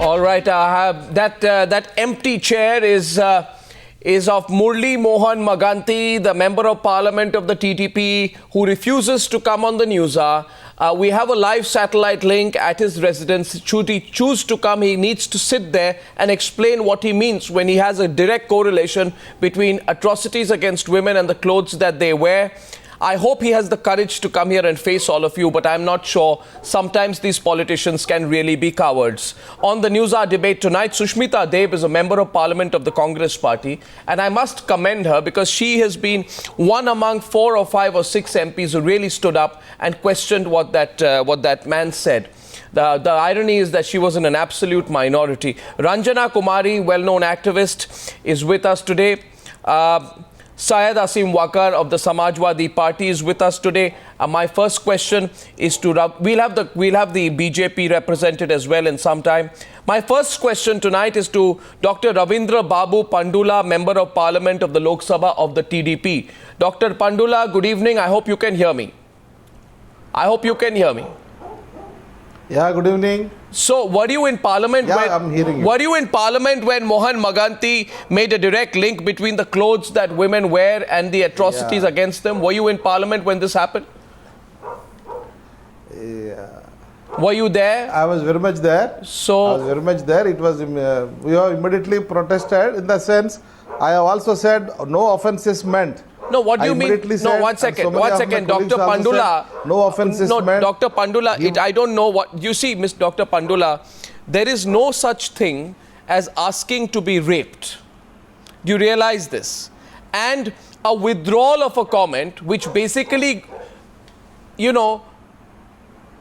All right, that empty chair is of Murli Mohan Maganti, the Member of Parliament of the TDP, who refuses to come on the Newshour. We have a live satellite link at his residence. Should he choose to come, he needs to sit there and explain what he means when he has a direct correlation between atrocities against women and the clothes that they wear. I hope he has the courage to come here and face all of you, but I'm not sure. Sometimes these politicians can really be cowards. On the Newshour debate tonight, Sushmita Dev is a Member of Parliament of the Congress Party, and I must commend her because she has been one among 4 or 5 or 6 MPs who really stood up and questioned what that man said. The irony is that she was in an absolute minority. Ranjana Kumari, well-known activist, is with us today. Syed Asim Wakar of the Samajwadi Party is with us today. My first question is to we'll have the BJP represented as well in some time. My first question tonight is to Dr. Ravindra Babu Pandula, Member of Parliament of the Lok Sabha of the TDP. Dr. Pandula, good evening. I hope you can hear me. Yeah, good evening. So, were you in Parliament? I'm hearing you. Were you in Parliament when Mohan Maganti made a direct link between the clothes that women wear and the atrocities against them? Were you in Parliament when this happened? Yeah. Were you there? I was very much there. It was, we have immediately protested in the sense, I have also said no offence is meant. No, what do you mean? No, one second, Dr. Pandula. No offence is meant. Dr. Pandula, I don't know what, you see, Miss Dr. Pandula, there is no such thing as asking to be raped. Do you realize this? And a withdrawal of a comment, which basically,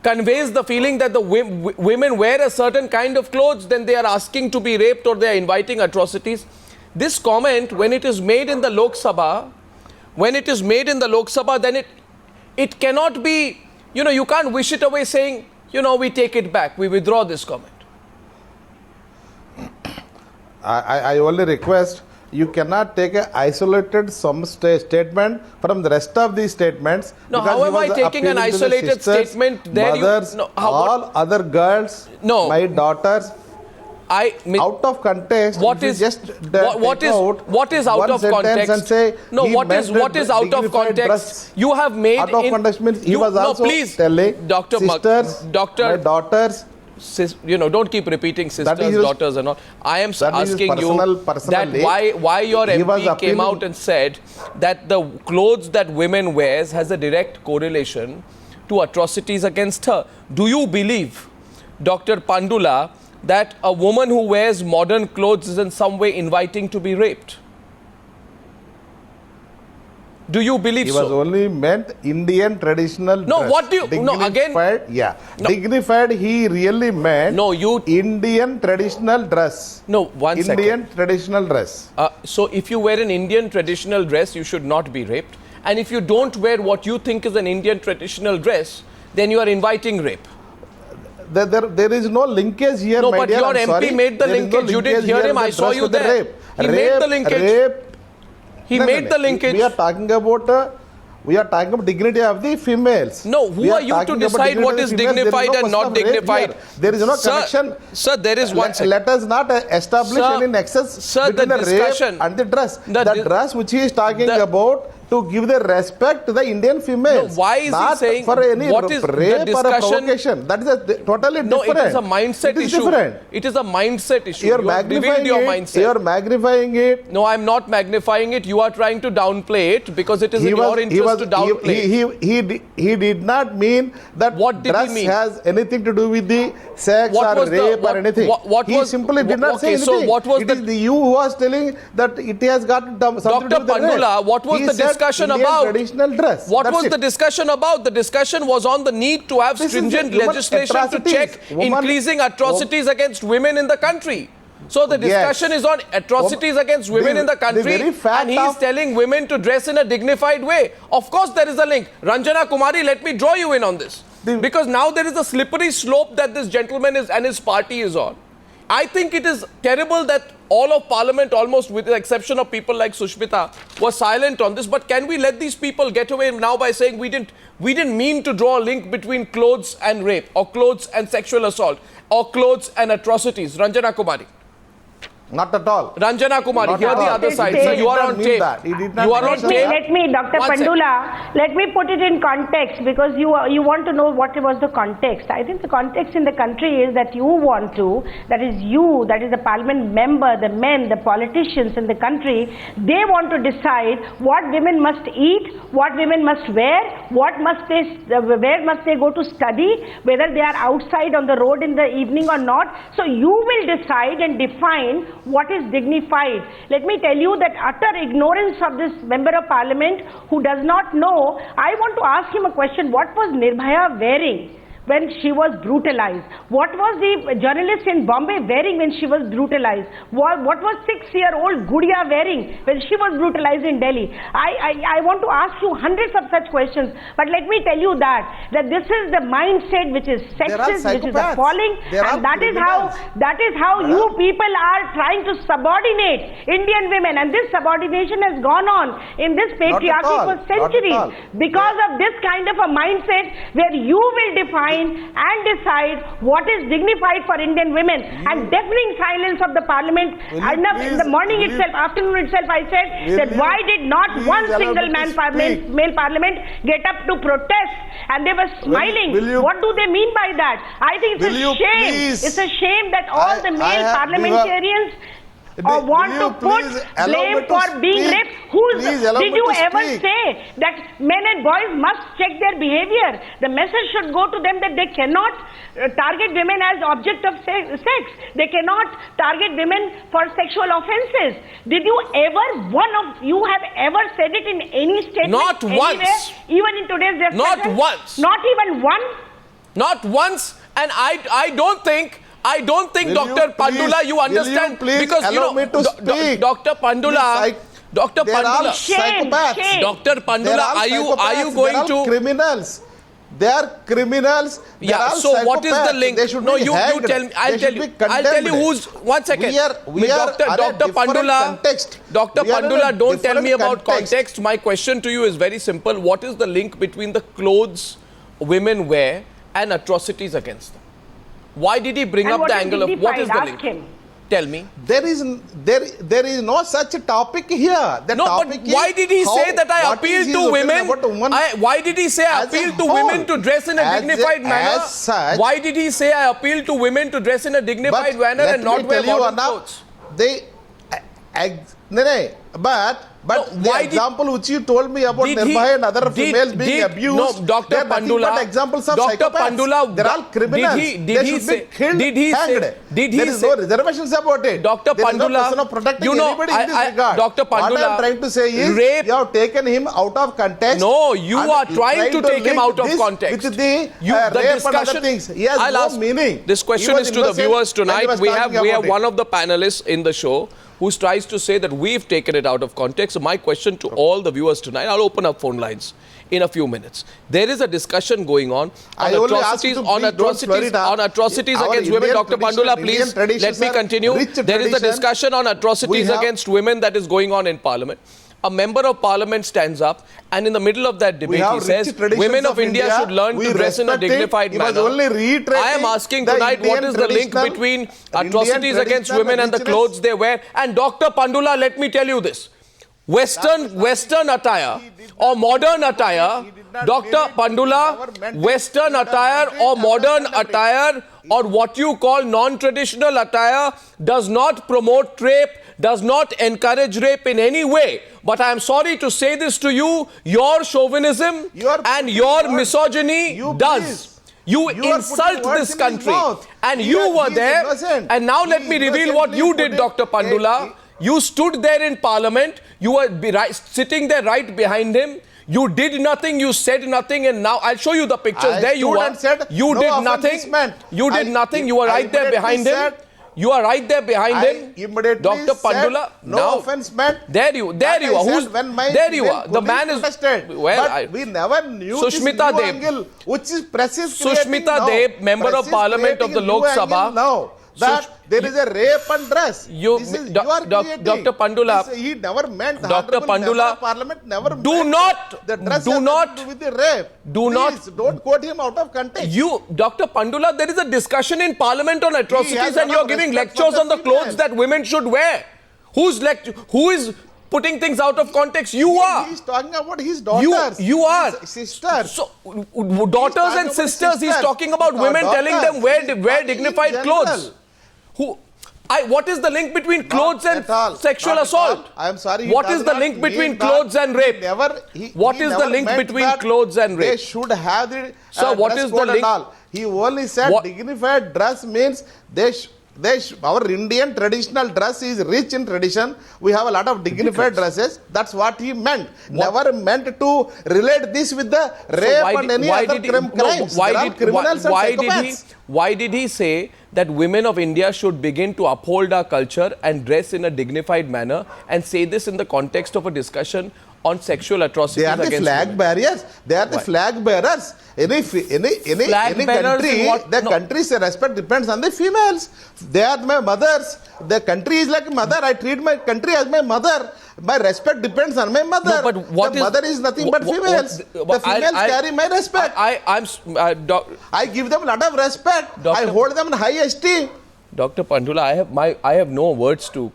conveys the feeling that the women wear a certain kind of clothes, then they are asking to be raped or they are inviting atrocities. This comment, when it is made in the Lok Sabha, then it cannot be, you can't wish it away saying, we take it back, we withdraw this comment. I only request, you cannot take an isolated statement from the rest of these statements. No, how am I taking an isolated statement? Mothers, all other girls, my daughters. Out of context. What is out of context? And say, what is out of context? You have made out of context means he was also telling Dr. sisters, my daughters. Don't keep repeating sisters, daughters and all. I am asking you that why your MP came out and said that the clothes that women wears has a direct correlation to atrocities against her. Do you believe, Dr. Pandula, that a woman who wears modern clothes is in some way inviting to be raped? Do you believe so? He was only meant Indian traditional dress. No, what do you... Dignified, dignified, he really meant Indian traditional dress. No, one second. Indian traditional dress. So if you wear an Indian traditional dress, you should not be raped. And if you don't wear what you think is an Indian traditional dress, then you are inviting rape. There is no linkage here, no, my but dear, your MP made the linkage. You didn't hear him. I saw you there. He made the linkage. He made the linkage. We are talking about dignity of the females. No, who are you to decide what is dignified and not dignified? There is no connection. Sir, there is one second. Let us not establish any nexus between the rape and the dress. The dress which he is talking about, to give the respect to the Indian females. No, why is he saying for any what is rape the discussion? Or a provocation? That is totally different. No, it is a mindset issue. Different. It is a mindset issue. You are magnifying your mindset. You are magnifying it. No, I am not magnifying it. You are trying to downplay it because it is in your interest to downplay it. He did not mean that what did dress he mean? Has anything to do with the sex or rape or anything. He simply did not say anything. So what was it is you who was telling that it has got something to do with Dr. Pandula, what was the discussion about? Dress. What was the discussion about? The discussion was on the need to have stringent legislation to check increasing atrocities against women in the country. So the discussion is on atrocities against women in the country, and he is telling women to dress in a dignified way. Of course there is a link. Ranjana Kumari, let me draw you in on this. Because now there is a slippery slope that this gentleman and his party is on. I think it is terrible that all of Parliament, almost with the exception of people like Sushmita, was silent on this. But can we let these people get away now by saying we didn't mean to draw a link between clothes and rape, or clothes and sexual assault, or clothes and atrocities? Ranjana Kumari. Not at all. Ranjana Kumari, here the other side. So you are on tape. You are on tape. Let me, Dr. Pandula, let me put it in context, because you want to know what was the context. I think the context in the country is that you want to, that is the parliament member, the men, the politicians in the country, they want to decide what women must eat, what women must wear, where must they go to study, whether they are outside on the road in the evening or not. So you will decide and define what is dignified. Let me tell you that utter ignorance of this member of parliament who does not know. I want to ask him a question. What was Nirbhaya wearing when she was brutalized? What was the journalist in Bombay wearing when she was brutalized? What was 6-year-old Gudiya wearing when she was brutalized in Delhi? I want to ask you hundreds of such questions, but let me tell you that this is the mindset which is sexist, which is appalling, and that is how you people are trying to subordinate Indian women, and this subordination has gone on in this patriarchy for centuries because of this kind of a mindset where you will define and decide what is dignified for Indian women. And deafening silence of the parliament. In the morning itself, afternoon itself, I said that why did not one single male parliament get up to protest? And they were smiling. What do they mean by that? I think it's a shame. It's a shame that all the male parliamentarians want to put blame for being raped. Did you ever say that men and boys must check their behavior? The message should go to them that they cannot target women as object of sex. They cannot target women for sexual offences. Did you ever, you have ever said it in any statement? Not once. Even in today's discussion? Not once. Not even one? Not once. And I don't think Dr. Pandula, you understand, because Dr. Pandula, Dr. Pandula, Dr. Pandula, are you going to criminals? They are criminals. Yeah. So what is the link? No, you tell me. I'll tell you who's. 1 second. Dr. Pandula. Dr. Pandula, don't tell me about context. My question to you is very simple. What is the link between the clothes women wear and atrocities against them? Why did he bring up the angle of what is the link? Him. Tell me. There is no such topic here. But why did he say that I appeal to women? Why did he say I appeal to women to dress in a dignified manner? Why did he say I appeal to women to dress in a dignified manner and not wear modern clothes? But the example which you told me about Nirbhaya and other females being abused, no, Dr. Pandula, examples of Dr. Pandula, they're all criminals. They should be killed, hanged. There is no reservations about it. Dr. Pandula, no protecting anybody in this regard. Dr. Pandula, what I am trying to say is, you have taken him out of context. No, you are trying to take him out of context. With the rape and other things. He has no meaning. This question is to the viewers tonight. We have one of the panelists in the show who tries to say that we've taken it out of context. So my question to all the viewers tonight, I'll open up phone lines in a few minutes. There is a discussion going on atrocities against women. Dr. Pandula, please, let me continue. There is a discussion on atrocities against women that is going on in Parliament. A member of Parliament stands up and in the middle of that debate he says women of India should learn to dress in a dignified manner. I am asking tonight what is the link between atrocities against women and the clothes they wear. And Dr. Pandula, let me tell you this. Western attire or modern attire, Dr. Pandula, Western attire or modern attire or what you call non-traditional attire does not promote rape, does not encourage rape in any way. But I am sorry to say this to you, your chauvinism and your misogyny does. You insult this country. And you were there. And now let me reveal what you did, Dr. Pandula. You stood there in Parliament. You were sitting there right behind him. You did nothing, you said nothing, and now I'll show you the pictures. There you are. You did nothing. You did nothing. You were right there behind him. You are right there behind him. Dr. Pandula. No offense meant. There you are. Who's there? You are. The man is. Well, we never knew Sushmita Dev, which is Sushmita Dev, member of Parliament of the Lok Sabha. that there is a rape and dress. You are Dr. Pandula. He never meant. Dr. Pandula. Parliament never do meant not. The dress do not. To do with the rape. Do Please, not. Don't quote him out of context. You, Dr. Pandula, there is a discussion in Parliament on atrocities, and you are giving lectures on the clothes that women should wear. Who is putting things out of context? You are. He's talking about his daughters. You are. His sisters. So, daughters and sisters, he's talking about women telling them wear dignified clothes. What is the link between clothes and sexual assault? I am sorry. What is the link between clothes and rape? What is the link between clothes and rape? They should have the so what is the link? He only said dignified dress means our Indian traditional dress is rich in tradition. We have a lot of dignified dresses. That's what he meant. Never meant to relate this with the rape and any other crimes. Why did he say that women of India should begin to uphold our culture and dress in a dignified manner, and say this in the context of a discussion on sexual atrocities? They are the flag bearers. They are the flag bearers. Any country, the country's respect depends on the females. They are my mothers. The country is like mother. I treat my country as my mother. My respect depends on my mother. No, but mother is nothing but females. The females carry my respect. I give them a lot of respect. I hold them in high esteem. Dr. Pandula, I have no words to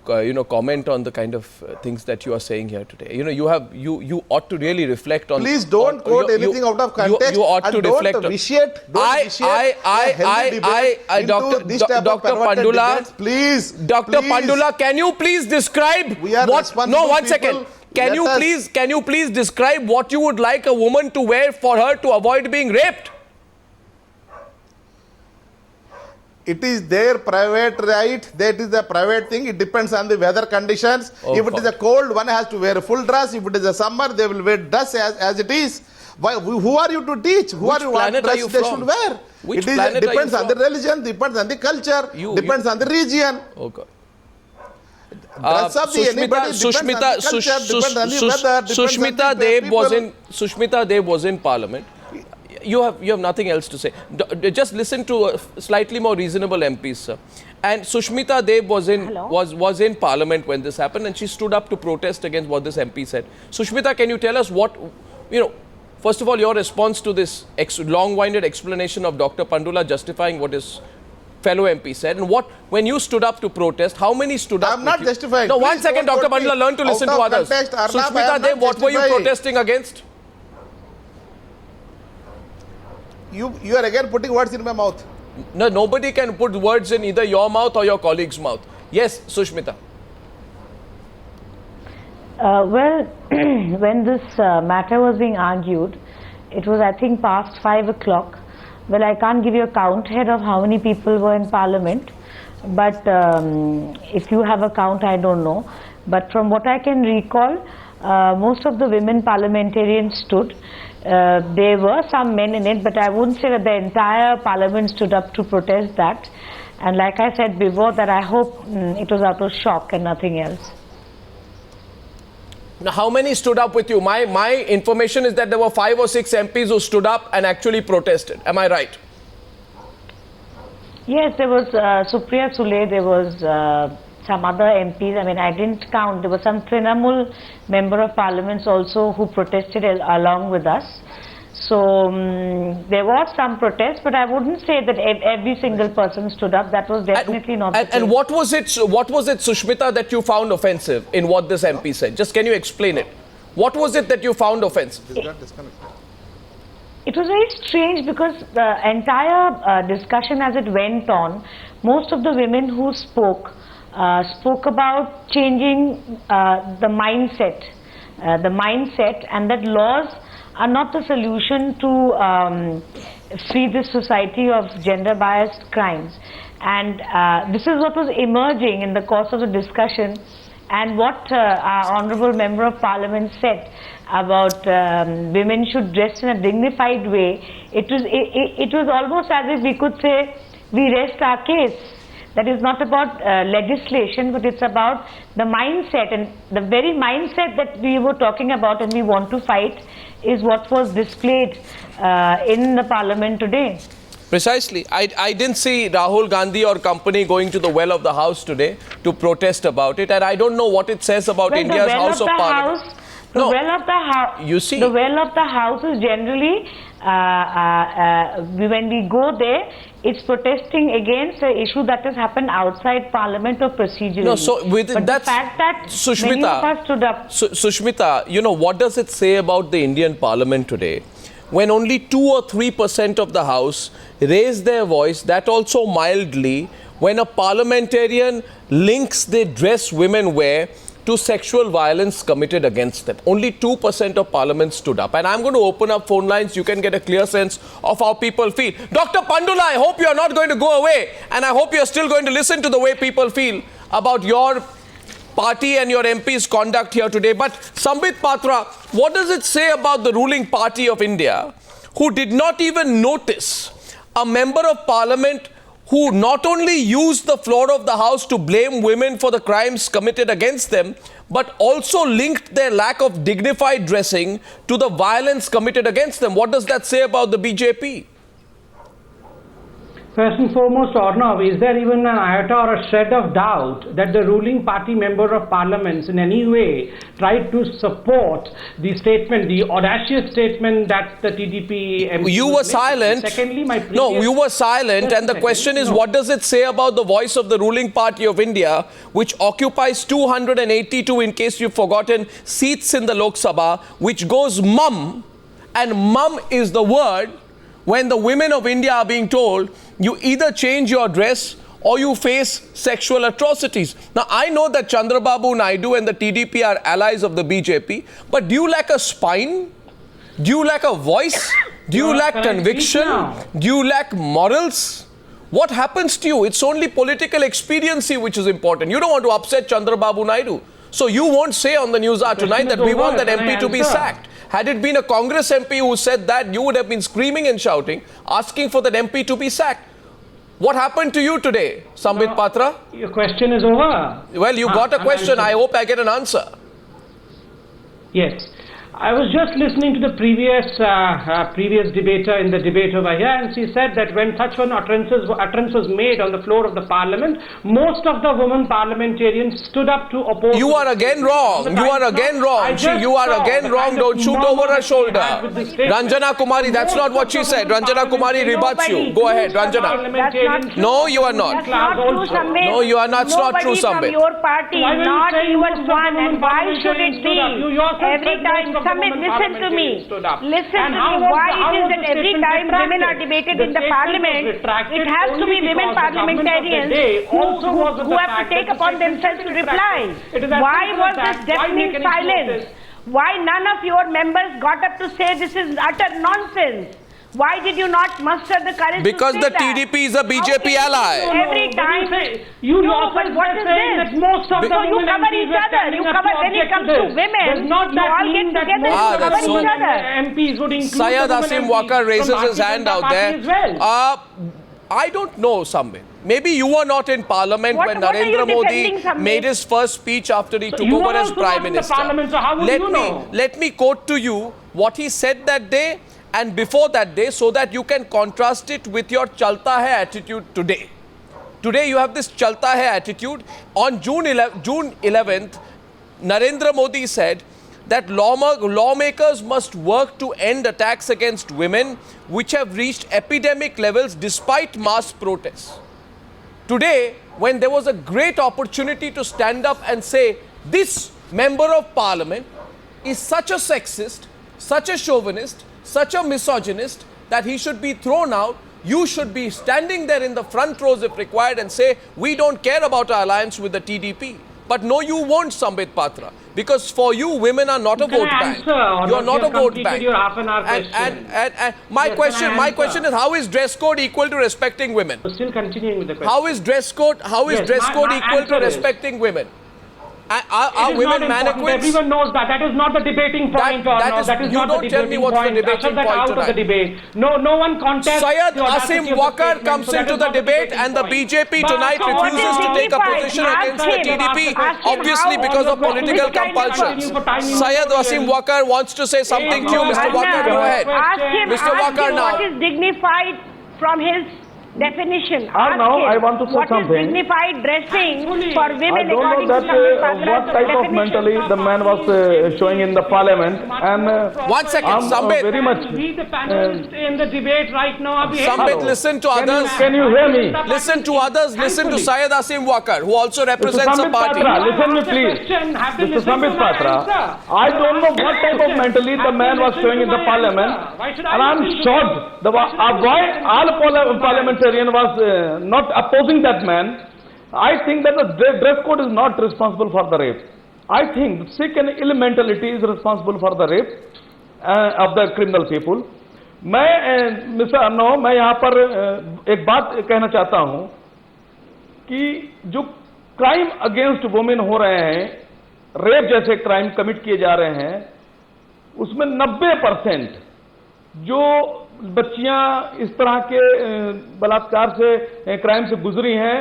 comment on the kind of things that you are saying here today. You ought to really reflect on. Please don't quote anything out of context. You ought to reflect. Don't vitiate. Dr. Pandula, please. Dr. Pandula, can you please describe what? No, 1 second. Can you please describe what you would like a woman to wear for her to avoid being raped? It is their private right. That is the private thing. It depends on the weather conditions. If it is a cold, one has to wear a full dress. If it is a summer, they will wear dress as it is. Who are you to teach? Who are you? What dress they should wear? It depends on the religion, depends on the culture, depends on the region. Okay. Sushmita Dev was in Parliament. You have nothing else to say. Just listen to slightly more reasonable MPs, sir. And Sushmita Dev was in Parliament when this happened, and she stood up to protest against what this MP said. Sushmita, can you tell us what, first of all, your response to this long-winded explanation of Dr. Pandula justifying what his fellow MP said, and when you stood up to protest, how many stood up? I'm not justifying. No, 1 second, Dr. Pandula, learn to listen to others. Sushmita Dev, what were you protesting against? You are again putting words in my mouth. No, nobody can put words in either your mouth or your colleague's mouth. Yes, Sushmita. Well, when this matter was being argued, it was, I think, past 5 o'clock. Well, I can't give you a count head of how many people were in Parliament, but if you have a count, I don't know. But from what I can recall, most of the women parliamentarians stood. There were some men in it, but I wouldn't say that the entire Parliament stood up to protest that. And like I said before, that I hope it was out of shock and nothing else. Now, how many stood up with you? My information is that there were 5 or 6 MPs who stood up and actually protested. Am I right? Yes, there was Supriya Sule, there was some other MPs. I mean, I didn't count. There was some Trinamool member of parliaments also who protested along with us. So there was some protest, but I wouldn't say that every single person stood up. That was definitely not the case. And what was it, Sushmita, that you found offensive in what this MP said? Just can you explain it? What was it that you found offensive? It was very strange because the entire discussion as it went on, most of the women who spoke about changing the mindset and that laws are not the solution to free this society of gender biased crimes. And this is what was emerging in the course of the discussion, and what our Honourable Member of Parliament said about women should dress in a dignified way. It was almost as if we could say, we rest our case. That is not about legislation, but it's about the mindset, and the very mindset that we were talking about and we want to fight is what was displayed in the Parliament today. Precisely. I didn't see Rahul Gandhi or company going to the well of the House today to protest about it, and I don't know what it says about India's House of Parliament. The well of the House. You see, the well of the House is generally when we go there, it's protesting against an issue that has happened outside Parliament or procedurally. No, so with but that's the fact that Sushmita, many of us stood up. Sushmita, you know, what does it say about the Indian Parliament today? When only 2 or 3% of the House raise their voice, that also mildly, when a parliamentarian links the dress women wear to sexual violence committed against them. Only 2% of Parliament stood up. And I'm going to open up phone lines. You can get a clear sense of how people feel. Dr. Pandula, I hope you're not going to go away. And I hope you're still going to listen to the way people feel about your party and your MP's conduct here today. But Sambit Patra, what does it say about the ruling party of India, who did not even notice a member of Parliament who not only used the floor of the House to blame women for the crimes committed against them, but also linked their lack of dignified dressing to the violence committed against them? What does that say about the BJP? First and foremost, Arnav, is there even an iota or a shred of doubt that the ruling party member of parliament in any way tried to support the statement, the audacious statement that the TDP MP You were silent. Secondly, No, you were silent, and the question is, what does it say about the voice of the ruling party of India, which occupies 282, in case you've forgotten, seats in the Lok Sabha, which goes mum, and mum is the word when the women of India are being told, you either change your dress or you face sexual atrocities. Now, I know that Chandrababu Naidu and the TDP are allies of the BJP, but do you lack a spine? Do you lack a voice? Do you lack conviction? Do you lack morals? What happens to you? It's only political expediency which is important. You don't want to upset Chandrababu Naidu. So you won't say on the Newshour tonight that we want that MP to be sacked. Had it been a Congress MP who said that, you would have been screaming and shouting, asking for that MP to be sacked. What happened to you today, Sambit Patra? Your question is over. Well, you got a question. I hope I get an answer. Yes. I was just listening to the previous debater in the debate over here, and she said that when such an utterance was made on the floor of the parliament, most of the women parliamentarians stood up to oppose. You are again wrong. You are again wrong. You are again wrong. Don't shoot over her shoulder. Ranjana Kumari, that's not what she said. Ranjana Kumari rebuts you. Go ahead, Ranjana. No, you are not. No, you are not. It's not true, Sambit. Your party, not even one. And why should it be? Every time. Sambit, listen to me. Listen to me. Why it is that every time women are debated in the parliament, it has to be women parliamentarians who have to take upon themselves to reply. Why was this deafening silence? Why none of your members got up to say this is utter nonsense? Why did you not muster the courage because to say the TDP is a BJP ally. Every time you know, but what is this? Most of the you cover each other. You cover when it comes to women. You all get together and cover each other. MPs would include Syed Asim Walker raises his hand out there. I don't know, Sambit. Maybe you were not in Parliament when Narendra Modi made his first speech after he took over as Prime Minister. Let me quote to you what he said that day and before that day, so that you can contrast it with your chalta hai attitude today. Today you have this chalta hai attitude. On June 11th, Narendra Modi said that lawmakers must work to end attacks against women which have reached epidemic levels despite mass protests. Today, when there was a great opportunity to stand up and say, this member of parliament is such a sexist, such a chauvinist, such a misogynist, that he should be thrown out, you should be standing there in the front rows if required and say, we don't care about our alliance with the TDP. But no, you won't, Sambit Patra, because for you, women are not a vote bank. You are not a vote bank. And my question is, how is dress code equal to respecting women? Still continuing with the question. How is dress code equal to respecting women? Are women mannequins? Everyone knows that. That is not the debating point. You don't tell me what's the debating point tonight. No one contests. Syed Asim Walker comes into the debate and the BJP tonight refuses to take a position against the TDP, obviously because of political compulsions. Syed Asim Walker wants to say something to you, Mr. Walker. Go ahead. Ask him Mr. Walker now. What is dignified from his definition. And now I want to say what something. is dignified dressing for women I don't know according that to Samit Patra's what type of definition? mentally the man was showing in the parliament, and 1 second, I'm Sambit. very much. We, the panelists in the debate right now, are behaving. Sambit, listen to others. Can you hear me? Listen to others. Listen to Syed Asim Wakar, who also represents a Sambit party. Patra, listen me please. Mr. Sambit Patra, I don't know what type of mentally the man was showing in the parliament, and I'm shocked why all parliamentarian was not opposing that man. I think that the dress code is not responsible for the rape. I think sick and ill mentality is responsible for the rape of the criminal people. मैं यहाँ पर एक बात कहना चाहता हूँ कि जो क्राइम अगेंस्ट वुमेन हो रहे हैं, रेप जैसे क्राइम कमिट किए जा रहे हैं, उसमें 90% जो बच्चियां इस तरह के बलात्कार से क्राइम से गुजरी हैं,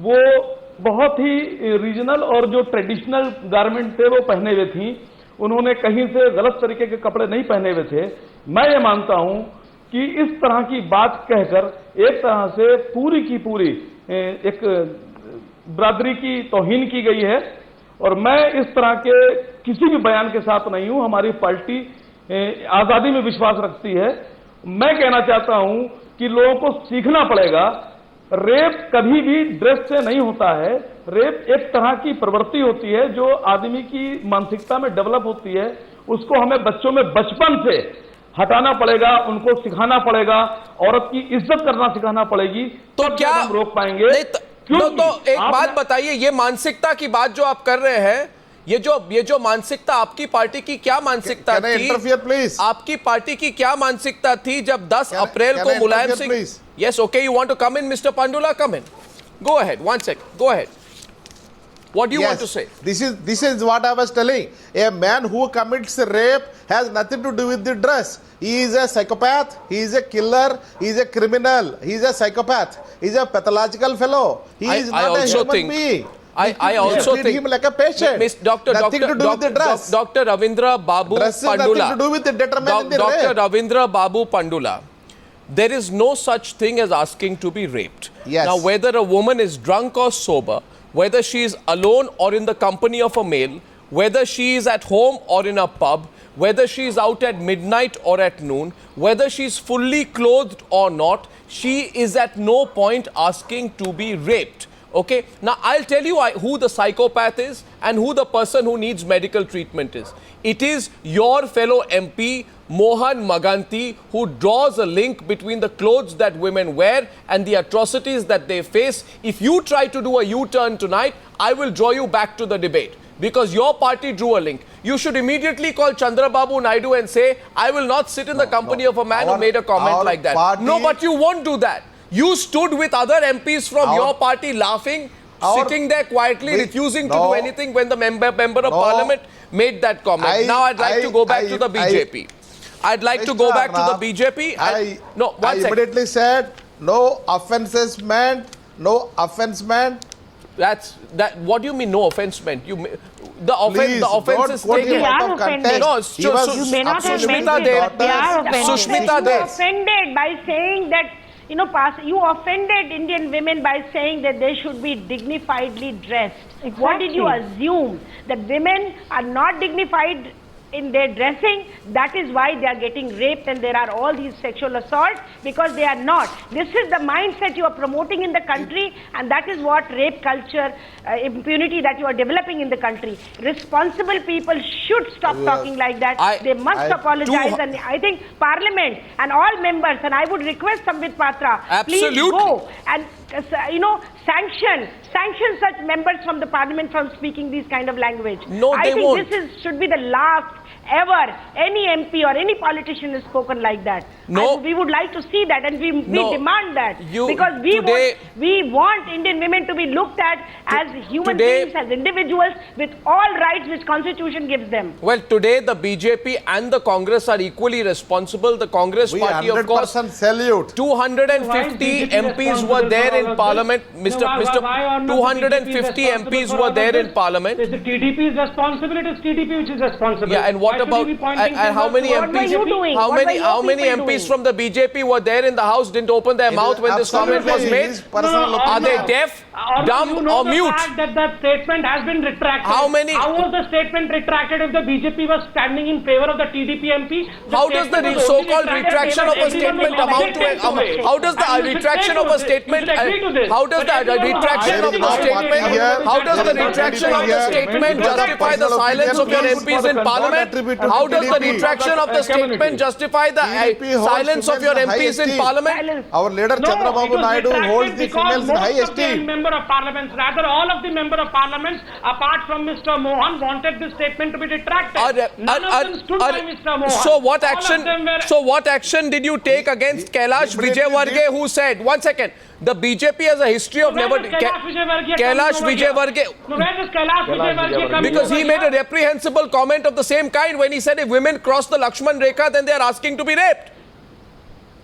वो बहुत ही रीजनल और जो ट्रेडिशनल गारमेंट थे वो पहने हुए थी। उन्होंने कहीं से गलत तरीके के कपड़े नहीं पहने हुए थे। मैं ये मानता हूं कि इस तरह की बात कहकर एक तरह से पूरी की पूरी एक बरादरी की तौहीन की गई है, और मैं इस तरह के किसी भी बयान के साथ नहीं हूं। हमारी पार्टी आजादी में विश्वास रखती है। मैं कहना चाहता हूं कि लोगों को सीखना पड़ेगा, रेप कभी भी ड्रेस से नहीं होता है। रेप एक तरह की प्रवृत्ति होती है जो आदमी की मानसिकता में डेवलप होती है। उसको हमें बच्चों में बचपन से हटाना पड़ेगा, उनको सिखाना पड़ेगा, औरत की इज्जत करना सिखाना पड़ेगी, तो क्या हम रोक पाएंगे। तो एक बात बताइए, ये मानसिकता की बात जो आप कर रहे हैं, ये जो मानसिकता आपकी पार्टी की क्या मानसिकता थी? आपकी पार्टी की क्या मानसिकता थी जब 10 अप्रैल को Mulayam Singh? Yes, okay, you want to come in mister Pandula? Come in, go ahead, 1 second, go ahead. What do you want to say? This is what I was telling. A man who commits rape has nothing to do with the dress. He is a psychopath, he is a killer, he is a criminal, he is a psychopath, he is a pathological fellow. He is not a human being. I also treat think him like a patient. Nothing to do with the dress. Dr. Ravindra Babu Pandula. Nothing to do with the determinant in the Dr. rape. Ravindra Babu Pandula. There is no such thing as asking to be raped. Yes. Now, whether a woman is drunk or sober, whether she is alone or in the company of a male, whether she is at home or in a pub, whether she is out at midnight or at noon, whether she is fully clothed or not, she is at no point asking to be raped. Okay, now I'll tell you who the psychopath is and who the person who needs medical treatment is. It is your fellow MP Mohan Maganti, who draws a link between the clothes that women wear and the atrocities that they face. If you try to do a U-turn tonight, I will draw you back to the debate, because your party drew a link. You should immediately call Chandrababu Naidu and say, I will not sit in the company of a man who made a comment like that. No, but you won't do that. You stood with other MPs from your party laughing, sitting there quietly, refusing to do anything when the member of parliament made that comment. Now I'd like to go back to the BJP. I'd like to go back to the BJP. I immediately said, no offenses meant, no offense meant. What do you mean, no offense meant? The offense is taken. They are offended. No, you may not have meant it. They are offended. Sushmita Dev. Offended by saying that, you offended Indian women by saying that they should be dignifiedly dressed. Exactly. What did you assume? That women are not dignified in their dressing? That is why they are getting raped and there are all these sexual assaults, because they are not. This is the mindset you are promoting in the country, and that is what rape culture, impunity that you are developing in the country. Responsible people should stop talking like that. They must apologize, and I think Parliament and all members, and I would request Sambit Patra, please go and sanction such members from the Parliament from speaking these kind of language. No, I think won't. This should be the last ever any MP or any politician has spoken like that. No. And we would like to see that, and we demand that, because we want Indian women to be looked at as human beings, as individuals with all rights which Constitution gives them. Well, today the BJP and the Congress are equally responsible. The Congress party, of course, salute. 250 MPs were there in follows Parliament, this? Mr. No, Mr. why are not the 250 BJP MPs responsible were for there all in this? Parliament. Is the TDP's responsible? It is TDP which is responsible. Yeah, and what Why should about we be pointing and how many fingers What were MPs? you doing? How What many were your how many people MPs doing? from the BJP were there in the House didn't open their mouth when this comment was Absolutely made? his personal Are opinion. they deaf, dumb, you know or the mute? fact that that statement has been retracted. How many- How was the statement retracted if the BJP was standing in favor of the TDP MP? How does the so-called retraction of a statement amount to a, how does the retraction of a statement how does the retraction of the statement how does the retraction of the statement justify the silence of your MPs in Parliament? How does the retraction of the statement justify the silence of your MPs in Parliament? Our leader Chandrababu Naidu holds the females in high Most of the esteem. member of parliaments, rather all of the member of parliaments, apart from Mr. Mohan, wanted this statement to be retracted. None of them stood by Mr. Mohan. So what All of action? them were- So what action did you take against Kailash Vijaywargiya, who said, one second, the BJP has a history of never. Kailash Vijaywargiya. No, where does Kailash Vijaywargiya come Because he over made a here? reprehensible comment of the same kind when he said if women cross the Lakshman Rekha, then they are asking to be raped.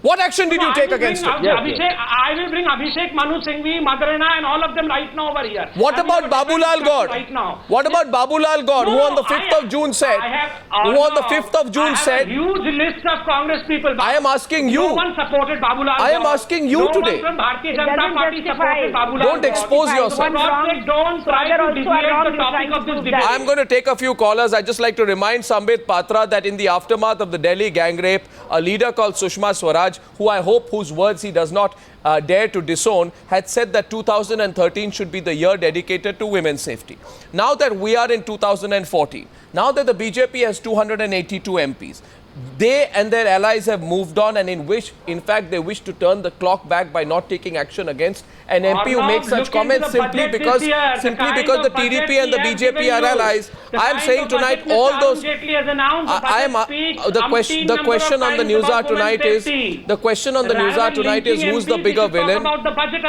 What action did you take against him? I will bring Abhishek, Manu Singhvi, Madarana and all of them right now over here. What about Babulal Gaur? Right now. What about Babulal Gaur, who on the 5th of June said, who on the 5th of June said, I have a huge list of Congress people. I am asking you. No one supported Babulal I am Gaur. asking you today. No one from Bharatiya It Janata doesn't Party justify. supported Babulal Don't Gaur. expose Justify. yourself. One wrong. Don't try Other to also are deviate wrong. the You're topic trying of to this prove debate. that. I'm going to take a few callers. I'd just like to remind Sambit Patra that in the aftermath of the Delhi gang rape, a leader called Sushma Swaraj, who I hope whose words he does not dare to disown, had said that 2013 should be the year dedicated to women's safety. Now that we are in 2014, now that the BJP has 282 MPs, they and their allies have moved on, and in fact, they wish to turn the clock back by not taking action against an MP who makes such comments simply because the TDP and the BJP are allies. I am saying tonight all those. The question on the Newshour tonight is who's the bigger villain?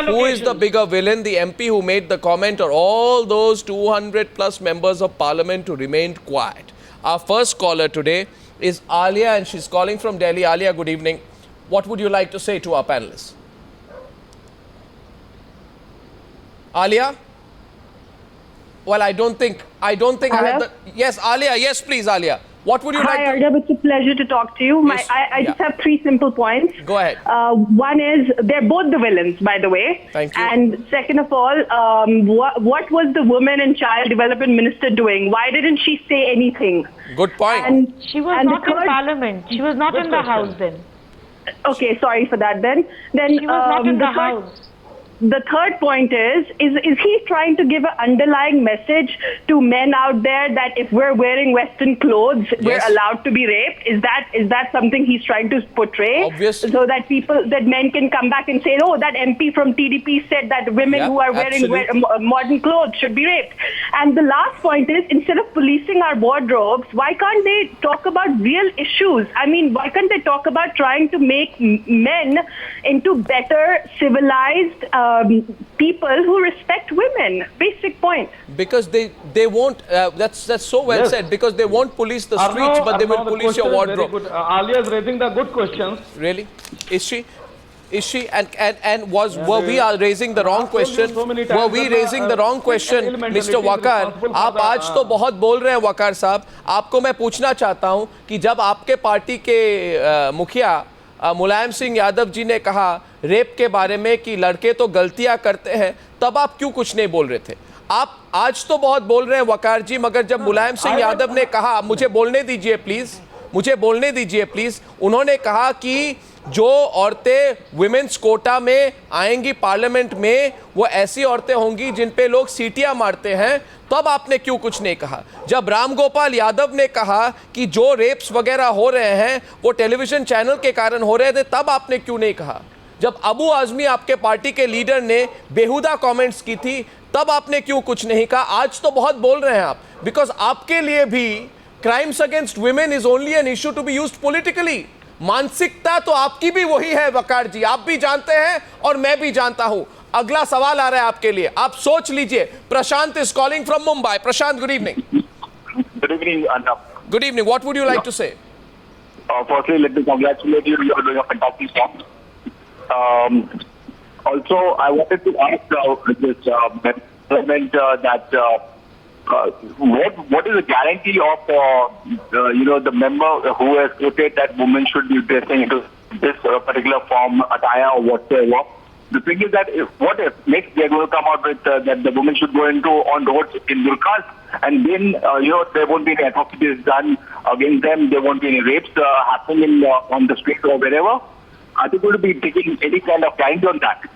Who is the bigger villain? The MP who made the comment, or all those 200 plus members of Parliament who remained quiet? Our first caller today is Alia, and she's calling from Delhi. Alia, good evening. What would you like to say to our panelists? Alia? Well, I don't think I have the... Yes, Alia. Yes, please, Alia. What would you like to... Hi, Arjab. It's a pleasure to talk to you. Yes. I just have three simple points. Go ahead. One is, they're both the villains, by the way. Thank you. And second of all, what was the Women and Child Development Minister doing? Why didn't she say anything? Good point. And, She was and the not in third- Parliament. She was not in the House then. Okay, sorry for that then. Then She was not in the third- House. The third point is he trying to give an underlying message to men out there that if we're wearing Western clothes, we're allowed to be raped? Is that something he's trying to portray? Obviously. So that men can come back and say, oh, that MP from TDP said that women who are wearing modern clothes should be raped. And the last point is, instead of policing our wardrobes, why can't they talk about real issues? I mean, why can't they talk about trying to make men into better civilized people who respect women? Basic point. Because they won't, that's so well said, because they won't police the streets, but they will police your wardrobe. Alia is raising the good questions. Really? Is she? Is she? And were we raising the wrong question? Were we raising the wrong question, Mr. Wakar? आप आज तो बहुत बोल रहे हैं वकार साहब. आपको मैं पूछना चाहता हूँ कि जब आपके पार्टी के मुखिया मुलायम सिंह यादव जी ने कहा रेप के बारे में कि लड़के तो गलतियां करते हैं, तब आप क्यों कुछ नहीं बोल रहे थे? आप आज तो बहुत बोल रहे हैं वकार जी, मगर जब मुलायम सिंह यादव ने कहा, मुझे बोलने दीजिए प्लीज, उन्होंने कहा कि जो औरतें विमेंस कोटा में आएंगी पार्लियामेंट में, वो ऐसी औरतें होंगी जिन पे लोग सीटियां मारते हैं, तब आपने क्यों कुछ नहीं कहा? जब रामगोपाल यादव ने कहा कि जो रेप्स वगैरह हो रहे हैं वो टेलीविजन चैनल के कारण हो रहे थे, तब आपने क्यों नहीं कहा? जब अबू आजमी आपके पार्टी के लीडर ने बेहुदा कमेंट्स की थी, तब आपने क्यों कुछ नहीं कहा? आज तो बहुत बोल रहे हैं आप, बिकॉज आपके लिए भी crimes against women is only an issue to be used politically. मानसिकता तो आपकी भी वही है वकार जी, आप भी जानते हैं और मैं भी जानता हूं. अगला सवाल आ रहा है आपके लिए, आप सोच लीजिए. Prashant is calling from Mumbai. Prashant, good evening. Good evening, Arnab. Good evening. What would you like to say? Firstly, let me congratulate you. You are doing a fantastic job. Also, I wanted to ask this government that what is the guarantee of the member who has stated that women should be dressing into this particular form, attire or whatever. The thing is that what if next they're going to come out with that the women should go into on roads in burqas, and then there won't be any atrocities done against them. There won't be any rapes happening on the street or wherever. Are they going to be taking any kind of guidance on that?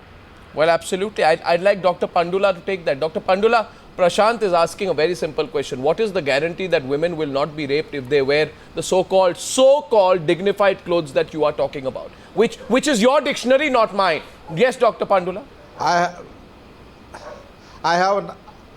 Well, absolutely. I'd like Dr. Pandula to take that. Dr. Pandula, Prashant is asking a very simple question. What is the guarantee that women will not be raped if they wear the so-called dignified clothes that you are talking about? Which is your dictionary, not mine. Yes, Dr. Pandula? I have,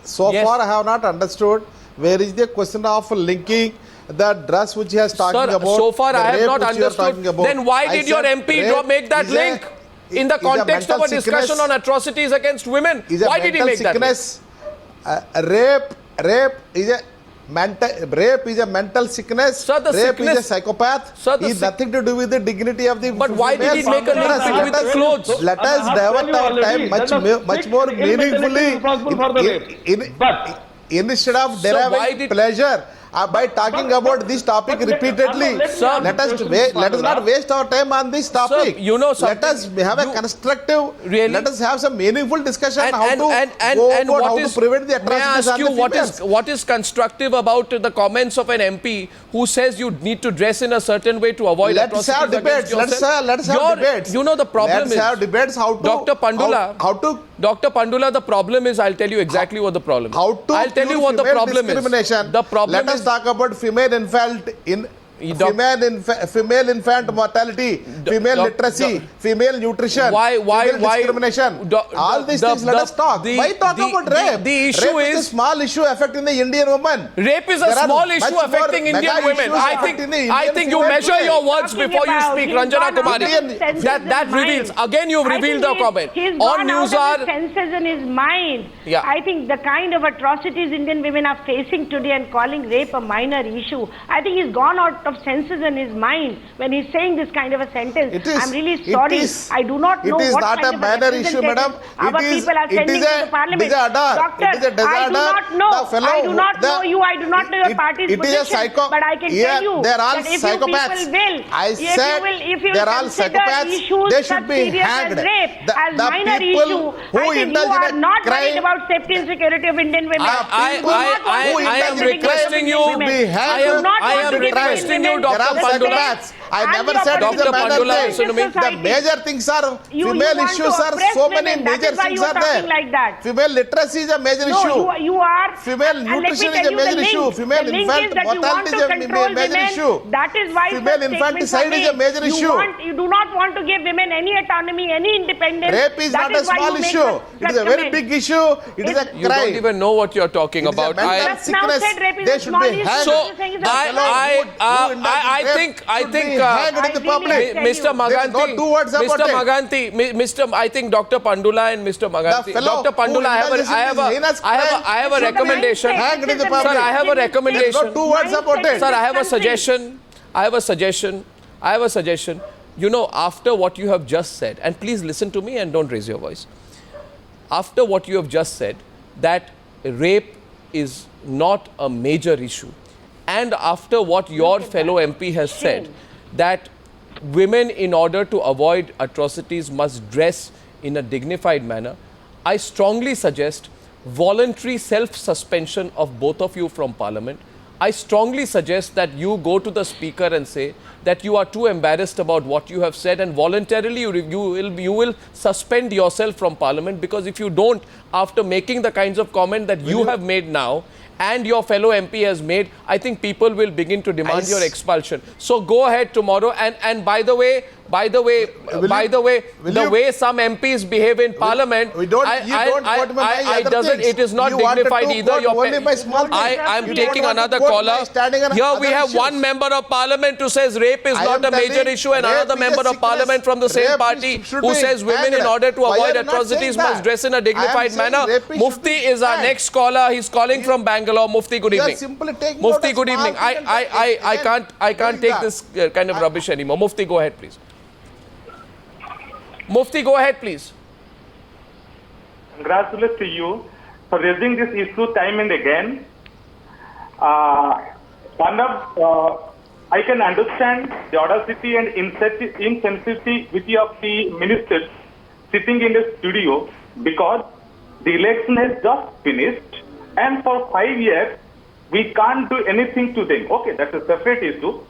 far I have not understood where is the question of linking the dress which he is talking Sir, about. So far I have not understood. Then why I did your MP make that link? In the context of a discussion on atrocities against women, why did he make that link? Rape is a mental sickness. Sir, the rape sickness, is a psychopath. Sir, it has nothing to do with the dignity of the But why did he make a link between the clothes? Let us divert our time much more meaningfully instead of deriving pleasure by talking about this topic repeatedly. Sir, let us not waste our time on this topic. Sir, let us have a constructive, let us have some meaningful discussion how to prevent the atrocities. May I ask you what is constructive about the comments of an MP who says you need to dress in a certain way to avoid atrocities? Let's have debates. Let's have debates. You know the problem let's have debates how to. Dr. Pandula, Dr. Pandula, the problem is, I'll tell you exactly what the problem is. I'll tell you what the problem is. The problem is, talk about female infant mortality, female literacy, female nutrition, female discrimination. All these things, let us talk. Why talk about rape? The issue rape is a small issue affecting the Indian woman. Rape is a small issue affecting Indian women. I think you measure your words before you speak, Ranjana Kumari. That reveals. Again, you've revealed the comment. On Newshour. Senses in his mind. Yeah. I think the kind of atrocities Indian women are facing today and calling rape a minor issue, I think he's gone out of senses in his mind when he's saying this kind of a sentence. I'm really sorry. I do not know what kind of a minor issue, madam. Our people are sending to the parliament. Doctor, I do not know you. I do not know your party's position. But I can tell you that if you people will, if you will consider issues they should be hanged. As minor issue, I think you are not worried about safety and security of Indian women. I am requesting you. I am requesting you, Dr. Pandula. I never said Dr. Pandula, listen to me. The major things are female issues are so many major things are there. Female literacy is a major issue. You are. Female nutrition is a major issue. Female infant mortality is a major issue. That is why female infanticide is a major issue. You do not want to give women any autonomy, any independence. Rape is not a small issue. It is a very big issue. It is a crime. You don't even know what you're talking about. They should be hanged. So I think Mr. Maganti, I think Dr. Pandula and Mr. Maganti. Dr. Pandula, I have a recommendation. Sir, I have a recommendation. Sir, I have a suggestion. You know, after what you have just said, and please listen to me and don't raise your voice. After what you have just said, that rape is not a major issue, and after what your fellow MP has said, that women, in order to avoid atrocities, must dress in a dignified manner, I strongly suggest voluntary self-suspension of both of you from Parliament. I strongly suggest that you go to the Speaker and say that you are too embarrassed about what you have said, and voluntarily you will suspend yourself from Parliament, because if you don't, after making the kinds of comment that you have made now and your fellow MP has made, I think people will begin to demand your expulsion. So go ahead tomorrow, and by the way, the way some MPs behave in Parliament, it is not dignified either. I am taking another caller. Here we have one member of Parliament who says rape is not a major issue, and another member of Parliament from the same party who says women, in order to avoid atrocities, must dress in a dignified manner. Mufti is our next caller. He's calling from Bangalore. Mufti, good evening. Mufti, good evening. I can't take this kind of rubbish anymore. Mufti, go ahead, please. Mufti, go ahead, please. congratulate to you for raising this issue time and again. I can understand the audacity and insensitivity of the ministers sitting in the studio because the election has just finished and for 5 years we can't do anything to them. Okay, that's a separate issue.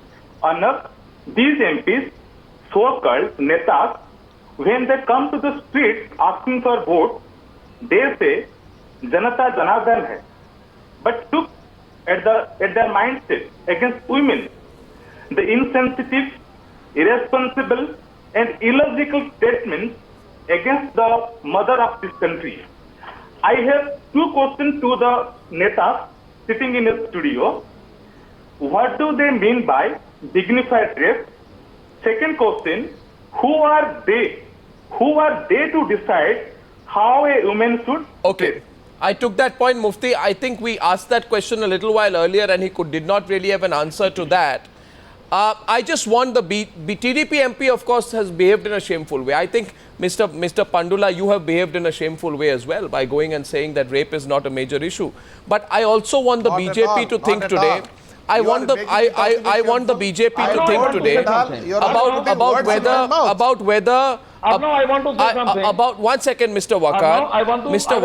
These MPs, so-called netas, when they come to the streets asking for vote, they say Janata Janardan hai. But look at their mindset against women. The insensitive, irresponsible and illogical statements against the mother of this country. I have two questions to the netas sitting in the studio. What do they mean by dignified rape? Second question, who are they? Who are they to decide how a woman should? Okay. I took that point, Mufti. I think we asked that question a little while earlier and he did not really have an answer to that. I just want the TDP MP, of course, has behaved in a shameful way. I think, Mr. Pandula, you have behaved in a shameful way as well by going and saying that rape is not a major issue. But I also want the BJP to think today. I want the BJP to think today about whether I want to say something. About 1 second, Mr. Wakar. Mr.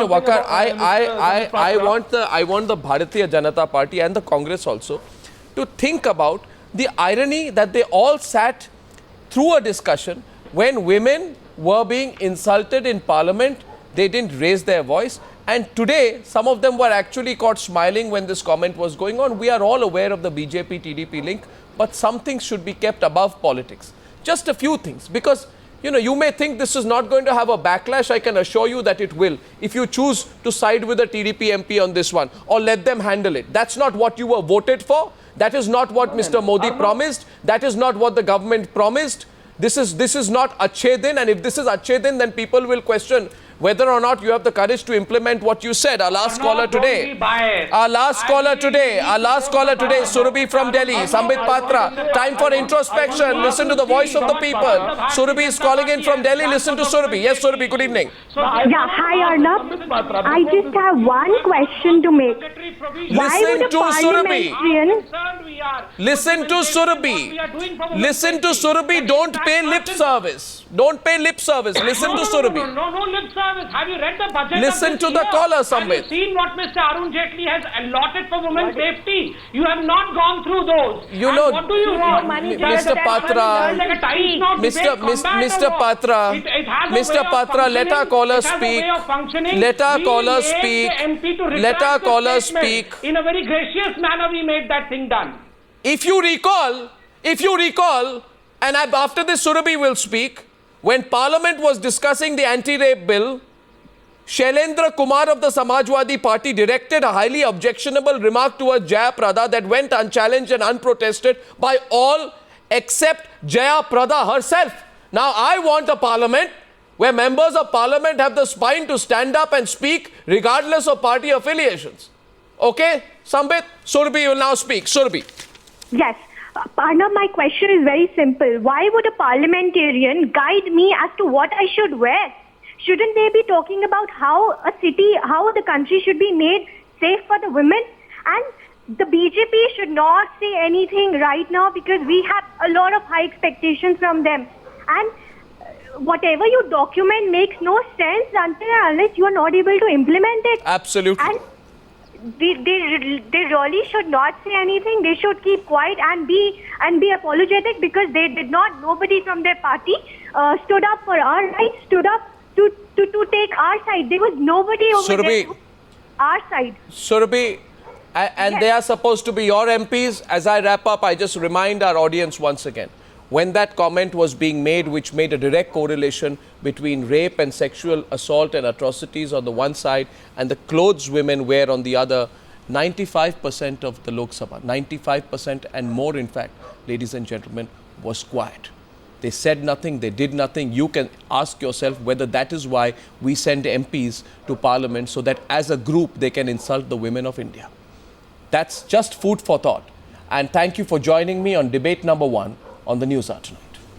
Wakar, I want the Bharatiya Janata Party and the Congress also to think about the irony that they all sat through a discussion when women were being insulted in Parliament. They didn't raise their voice. And today, some of them were actually caught smiling when this comment was going on. We are all aware of the BJP-TDP link, but some things should be kept above politics. Just a few things, because you may think this is not going to have a backlash. I can assure you that it will. If you choose to side with the TDP MP on this one, or let them handle it. That's not what you were voted for. That is not what Mr. Modi promised. That is not what the government promised. This is not Achhe Din, and if this is Achhe Din, then people will question whether or not you have the courage to implement what you said. Our last caller today. Our last caller today, Surabhi from Delhi, Sambit Patra. Time for introspection. Listen to the voice of the people. Surabhi is calling in from Delhi. Listen to Surabhi. Yes, Surabhi, good evening. Yeah, hi Arnab. I just have one question to make. Listen to Surabhi. Listen to Surabhi. Listen to Surabhi. Don't pay lip service. Don't pay lip service. Listen to Surabhi. No lip service. Have you read the budget? Listen to the caller, Sambit. Have you seen what Mr. Arun Jaitley has allotted for women's safety? You have not gone through those. What do you want? Mr. Patra, Mr. Patra, let our caller speak. Let our caller speak. Let our caller speak. In a very gracious manner, we made that thing done. If you recall, and after this Surabhi will speak, when Parliament was discussing the anti-rape bill, Shailendra Kumar of the Samajwadi Party directed a highly objectionable remark towards Jaya Prada that went unchallenged and unprotested by all except Jaya Prada herself. Now, I want a Parliament where members of Parliament have the spine to stand up and speak regardless of party affiliations. Okay, Sambit, Surabhi will now speak. Surabhi. Yes. Arnab, my question is very simple. Why would a parliamentarian guide me as to what I should wear? Shouldn't they be talking about how the country should be made safe for the women? And the BJP should not say anything right now because we have a lot of high expectations from them. And whatever you document makes no sense unless you are not able to implement it. Absolutely. And they really should not say anything. They should keep quiet and be apologetic because nobody from their party stood up for our rights, stood up to take our side. There was nobody over there to our side. Surabhi, and yes. They are supposed to be your MPs. As I wrap up, I just remind our audience once again, when that comment was being made, which made a direct correlation between rape and sexual assault and atrocities on the one side and the clothes women wear on the other, 95% of the Lok Sabha, 95% and more in fact, ladies and gentlemen, was quiet. They said nothing, they did nothing. You can ask yourself whether that is why we send MPs to Parliament, so that as a group they can insult the women of India. That's just food for thought. And thank you for joining me on debate number 1 on the Newshour tonight.